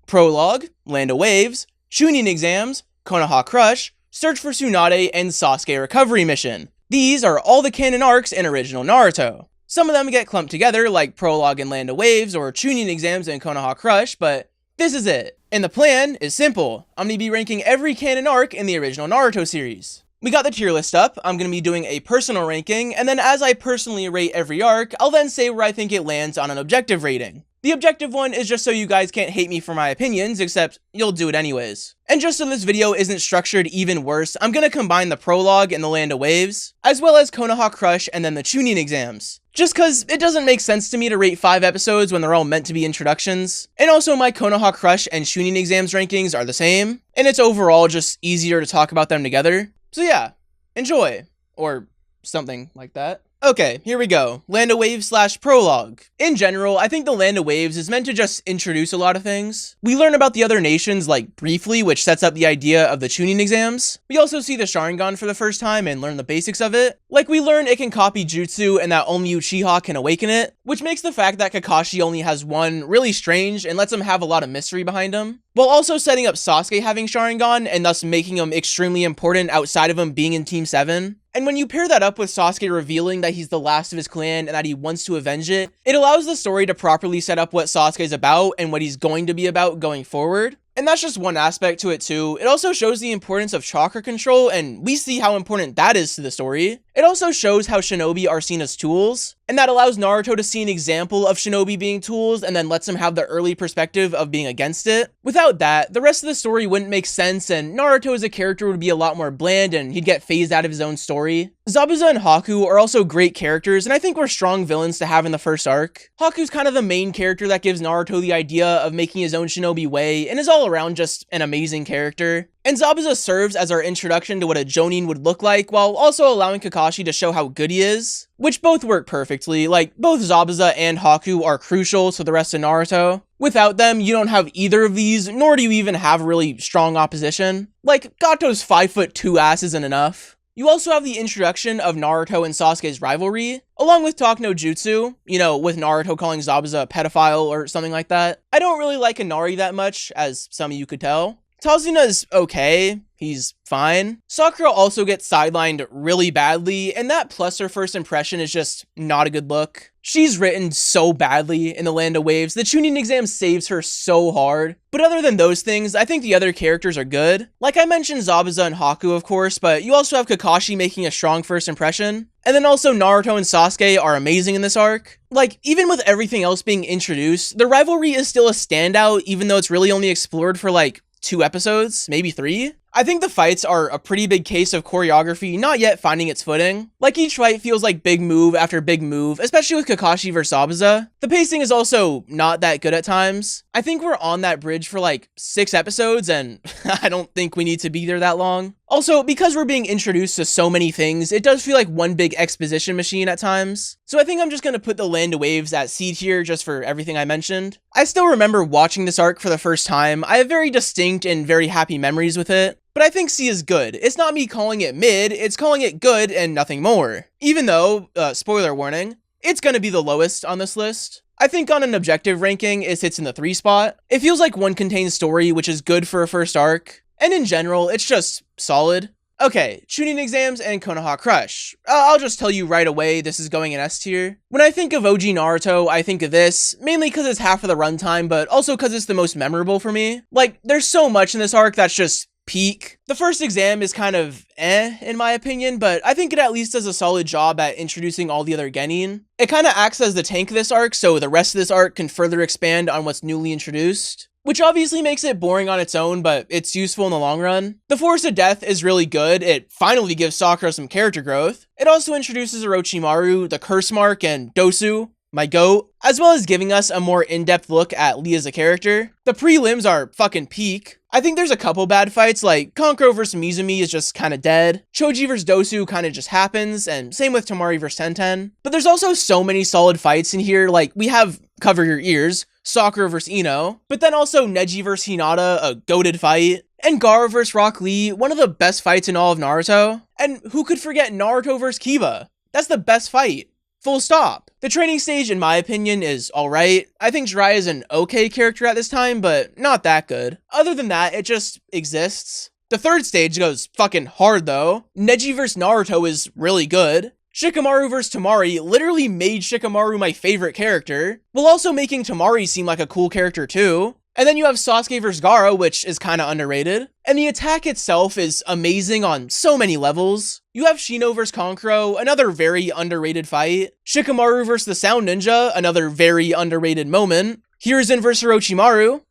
Prologue, Land of Waves, Chunin Exams, Konoha Crush, Search for Tsunade, and Sasuke Recovery Mission. These are all the canon arcs in original Naruto. Some of them get clumped together like Prologue and Land of Waves or Chunin Exams and Konoha Crush, but this is it. And the plan is simple. I'm going to be ranking every canon arc in the original Naruto series. We got the tier list up, I'm going to be doing a personal ranking, and then as I personally rate every arc, I'll then say where I think it lands on an objective rating. The objective one is just so you guys can't hate me for my opinions, except you'll do it anyways. And just so this video isn't structured even worse, I'm going to combine the Prologue and the Land of Waves, as well as Konoha Crush and then the Chunin Exams. Just cause it doesn't make sense to me to rate 5 episodes when they're all meant to be introductions. And also my Konoha Crush and Chunin Exams rankings are the same, and it's overall just easier to talk about them together. So yeah, enjoy, or something like that. Okay, here we go. Land of Waves / Prologue. In general, I think the Land of Waves is meant to just introduce a lot of things. We learn about the other nations, like, briefly, which sets up the idea of the Chunin Exams. We also see the Sharingan for the first time and learn the basics of it. Like, we learn it can copy jutsu and that only Uchiha can awaken it, which makes the fact that Kakashi only has one really strange and lets him have a lot of mystery behind him, while also setting up Sasuke having Sharingan and thus making him extremely important outside of him being in Team 7. And when you pair that up with Sasuke revealing that he's the last of his clan and that he wants to avenge it, it allows the story to properly set up what Sasuke's about and what he's going to be about going forward. And that's just one aspect to it too. It also shows the importance of chakra control, and we see how important that is to the story. It also shows how shinobi are seen as tools, and that allows Naruto to see an example of shinobi being tools and then lets him have the early perspective of being against it. Without that, the rest of the story wouldn't make sense, and Naruto as a character would be a lot more bland and he'd get phased out of his own story. Zabuza and Haku are also great characters, and I think were strong villains to have in the first arc. Haku's kind of the main character that gives Naruto the idea of making his own shinobi way, and is all around just an amazing character. And Zabuza serves as our introduction to what a Jonin would look like, while also allowing Kakashi to show how good he is, which both work perfectly. Like, both Zabuza and Haku are crucial to the rest of Naruto. Without them, you don't have either of these, nor do you even have really strong opposition. Like, Gato's 5'2" ass isn't enough. You also have the introduction of Naruto and Sasuke's rivalry, along with Talk no Jutsu, you know, with Naruto calling Zabuza a pedophile or something like that. I don't really like Inari that much, as some of you could tell. Tazuna's okay, he's fine. Sakura also gets sidelined really badly, and that plus her first impression is just not a good look. She's written so badly in the Land of Waves, the Chunin Exam saves her so hard. But other than those things, I think the other characters are good. Like I mentioned Zabuza and Haku of course, but you also have Kakashi making a strong first impression. And then also Naruto and Sasuke are amazing in this arc. Like, even with everything else being introduced, the rivalry is still a standout even though it's really only explored for like 2 episodes, maybe 3. I think the fights are a pretty big case of choreography not yet finding its footing. Like, each fight feels like big move after big move, especially with Kakashi vs Zabuza. The pacing is also not that good at times. I think we're on that bridge for like 6 episodes, and I don't think we need to be there that long. Also, because we're being introduced to so many things, it does feel like one big exposition machine at times. So I think I'm just gonna put the Land of Waves at C tier just for everything I mentioned. I still remember watching this arc for the first time. I have very distinct and very happy memories with it. But I think C is good. It's not me calling it mid, it's calling it good and nothing more. Even though, spoiler warning, it's gonna be the lowest on this list. I think on an objective ranking, it sits in the 3 spot. It feels like one contained story, which is good for a first arc. And in general, it's just solid. Okay, Chunin Exams and Konoha Crush. I'll just tell you right away, this is going in S tier. When I think of OG Naruto, I think of this, mainly because it's half of the runtime, but also because it's the most memorable for me. Like, there's so much in this arc that's just peak. The first exam is kind of in my opinion, but I think it at least does a solid job at introducing all the other genin. It kind of acts as the tank of this arc, so the rest of this arc can further expand on what's newly introduced, which obviously makes it boring on its own, but it's useful in the long run. The Force of Death is really good. It finally gives Sakura some character growth. It also introduces Orochimaru, the Curse Mark, and Dosu, my goat, as well as giving us a more in-depth look at Lee as a character. The prelims are fucking peak. I think there's a couple bad fights, like Kankuro vs Mizumi is just kinda dead, Choji vs Dosu kinda just happens, and same with Temari vs Tenten. But there's also so many solid fights in here, like we have Cover Your Ears, Sakura vs Ino, but then also Neji vs Hinata, a goated fight, and Gaara vs Rock Lee, one of the best fights in all of Naruto. And who could forget Naruto vs Kiba? That's the best fight. full stop. The training stage, in my opinion, is alright. I think Jiraiya is an okay character at this time, but not that good. Other than that, it just exists. The third stage goes fucking hard though. Neji vs Naruto is really good. Shikamaru vs Temari literally made Shikamaru my favorite character, while also making Temari seem like a cool character too. And then you have Sasuke vs Gaara, which is kinda underrated. And the attack itself is amazing on so many levels. You have Shino vs Kankuro, another very underrated fight. Shikamaru vs the Sound Ninja, another very underrated moment. Hiruzen vs Orochimaru.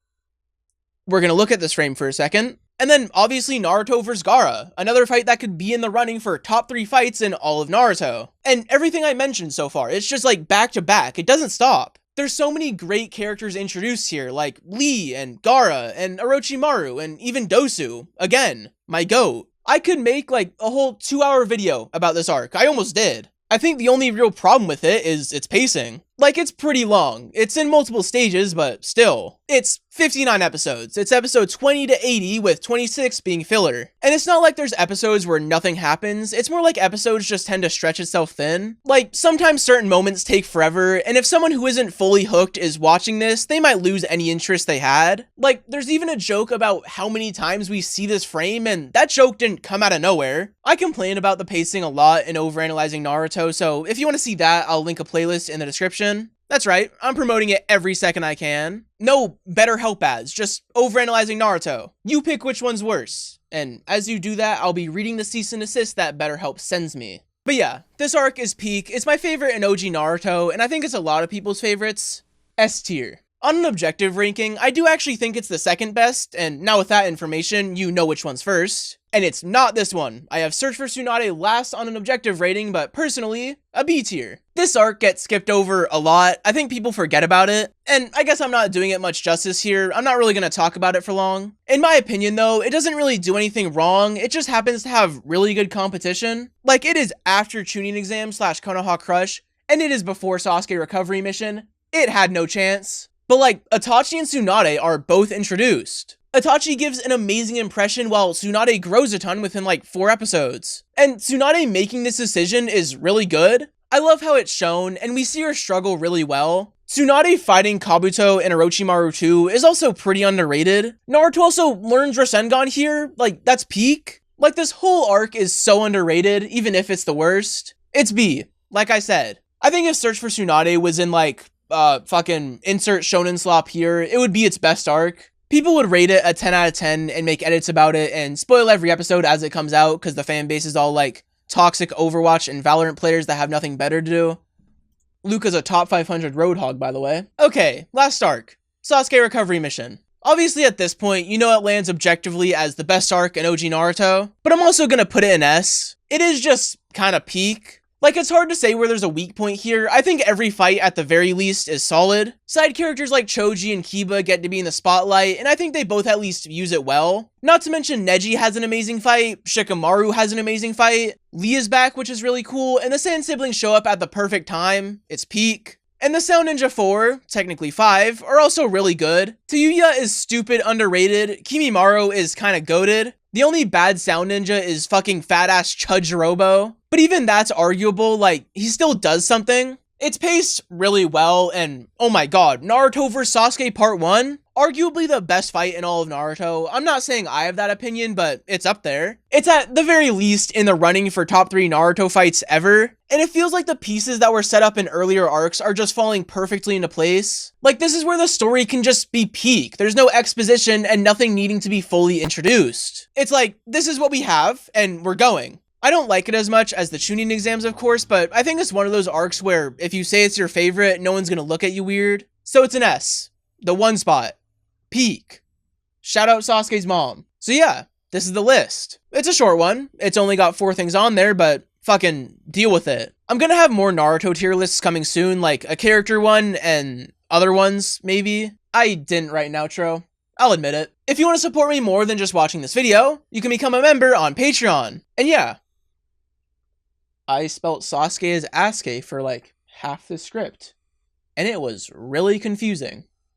We're gonna look at this frame for a second. And then obviously Naruto vs Gaara, another fight that could be in the running for top 3 fights in all of Naruto. And everything I mentioned so far, it's just like back to back, it doesn't stop. There's so many great characters introduced here, like Lee and Gaara and Orochimaru and even Dosu. Again, my GOAT. I could make like a whole 2-hour video about this arc. I almost did. I think the only real problem with it is its pacing. Like, it's pretty long. It's in multiple stages, but still. It's 59 episodes. It's episode 20 to 80, with 26 being filler. And it's not like there's episodes where nothing happens. It's more like episodes just tend to stretch itself thin. Like, sometimes certain moments take forever, and if someone who isn't fully hooked is watching this, they might lose any interest they had. Like, there's even a joke about how many times we see this frame, and that joke didn't come out of nowhere. I complain about the pacing a lot in overanalyzing Naruto, so if you want to see that, I'll link a playlist in the description. That's right, I'm promoting it every second I can. No BetterHelp ads, just overanalyzing Naruto. You pick which one's worse. And as you do that, I'll be reading the cease and desist that BetterHelp sends me. But yeah, this arc is peak. It's my favorite in OG Naruto, and I think it's a lot of people's favorites. S tier. On an objective ranking, I do actually think it's the second best, and now with that information, you know which one's first. And it's not this one. I have Search for Tsunade last on an objective rating, but personally, a B tier. This arc gets skipped over a lot. I think people forget about it, and I guess I'm not doing it much justice here. I'm not really going to talk about it for long. In my opinion though, it doesn't really do anything wrong. It just happens to have really good competition. Like, it is after Chunin exam / Konoha Crush, and it is before Sasuke recovery mission. It had no chance. But like, Itachi and Tsunade are both introduced. Itachi gives an amazing impression while Tsunade grows a ton within like 4 episodes. And Tsunade making this decision is really good. I love how it's shown, and we see her struggle really well. Tsunade fighting Kabuto and Orochimaru too is also pretty underrated. Naruto also learns Rasengan here, like that's peak. Like, this whole arc is so underrated, even if it's the worst. It's B, like I said. I think if Search for Tsunade was in like, fucking insert shonen slop here, it would be its best arc. People would rate it a 10 out of 10 and make edits about it and spoil every episode as it comes out because the fan base is all like toxic Overwatch and Valorant players that have nothing better to do. Luca's a top 500 Roadhog, by the way. Okay, last arc. Sasuke recovery mission. Obviously at this point, you know it lands objectively as the best arc in OG Naruto, but I'm also gonna put it in S. It is just kinda peak. Like, it's hard to say where there's a weak point here. I think every fight, at the very least, is solid. Side characters like Choji and Kiba get to be in the spotlight, and I think they both at least use it well. Not to mention Neji has an amazing fight, Shikamaru has an amazing fight, Lee is back, which is really cool, and the Sand siblings show up at the perfect time. It's peak. And the Sound Ninja 4, technically 5, are also really good. Tayuya is stupid underrated, Kimimaro is kinda goated. The only bad Sound Ninja is fucking fat-ass Chujirobo. But even that's arguable, like, he still does something. It's paced really well, and oh my god, Naruto vs Sasuke Part 1? Arguably the best fight in all of Naruto. I'm not saying I have that opinion, but it's up there. It's at the very least in the running for top 3 Naruto fights ever, and it feels like the pieces that were set up in earlier arcs are just falling perfectly into place. Like, this is where the story can just be peak. There's no exposition and nothing needing to be fully introduced. It's like, this is what we have, and we're going. I don't like it as much as the Chunin exams, of course, but I think it's one of those arcs where if you say it's your favorite, no one's gonna look at you weird. So it's an S. The one spot. Peak. Shout out Sasuke's mom. So yeah, this is the list. It's a short one. It's only got 4 things on there, but fucking deal with it. I'm gonna have more Naruto tier lists coming soon, like a character one and other ones, maybe. I didn't write an outro. I'll admit it. If you want to support me more than just watching this video, you can become a member on Patreon. And yeah, I spelt Sasuke as Asuke for like half the script, and it was really confusing.